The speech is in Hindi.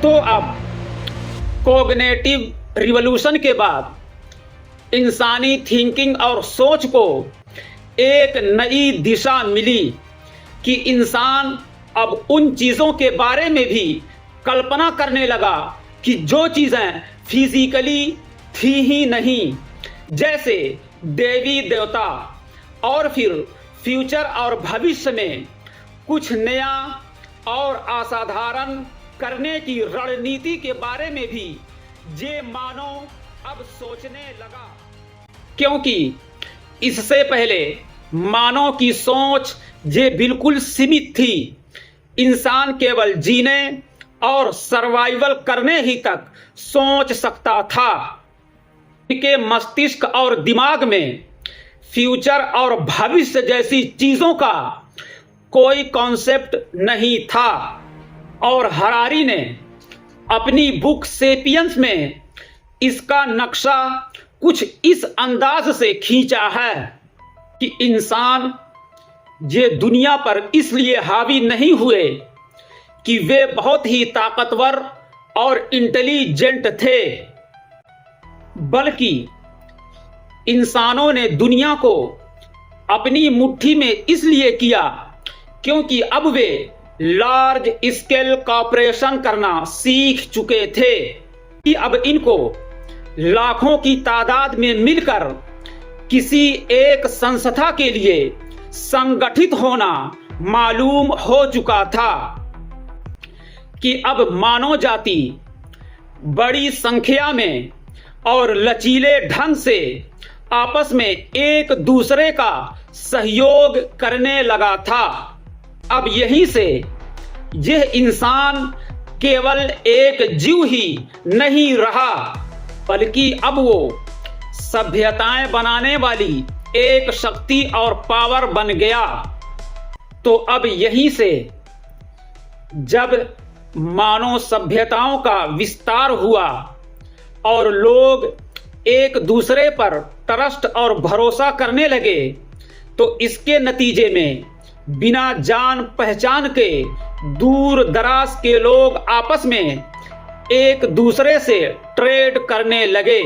तो अब कॉग्निटिव रिवॉल्यूशन के बाद इंसानी थिंकिंग और सोच को एक नई दिशा मिली कि इंसान अब उन चीज़ों के बारे में भी कल्पना करने लगा कि जो चीज़ें फिजिकली थी ही नहीं, जैसे देवी देवता, और फिर फ्यूचर और भविष्य में कुछ नया और असाधारण करने की रणनीति के बारे में भी जे मानव अब सोचने लगा। क्योंकि इससे पहले मानव की सोच जे बिल्कुल सीमित थी। इंसान केवल जीने और सर्वाइवल करने ही तक सोच सकता था। उनके मस्तिष्क और दिमाग में फ्यूचर और भविष्य जैसी चीजों का कोई कॉन्सेप्ट नहीं था। और हरारी ने अपनी बुक सेपियंस में इसका नक्शा कुछ इस अंदाज से खींचा है कि इंसान ये दुनिया पर इसलिए हावी नहीं हुए कि वे बहुत ही ताकतवर और इंटेलिजेंट थे, बल्कि इंसानों ने दुनिया को अपनी मुट्ठी में इसलिए किया क्योंकि अब वे लार्ज स्केल कॉपरेशन करना सीख चुके थे कि अब इनको लाखों की तादाद में मिलकर किसी एक संस्था के लिए संगठित होना मालूम हो चुका था कि अब मानव जाति बड़ी संख्या में और लचीले ढंग से आपस में एक दूसरे का सहयोग करने लगा था। अब यहीं से यह इंसान केवल एक जीव ही नहीं रहा, बल्कि अब वो सभ्यताएं बनाने वाली एक शक्ति और पावर बन गया। तो अब यहीं से जब मानव सभ्यताओं का विस्तार हुआ और लोग एक दूसरे पर ट्रस्ट और भरोसा करने लगे, तो इसके नतीजे में बिना जान पहचान के दूर दराज के लोग आपस में एक दूसरे से ट्रेड करने लगे।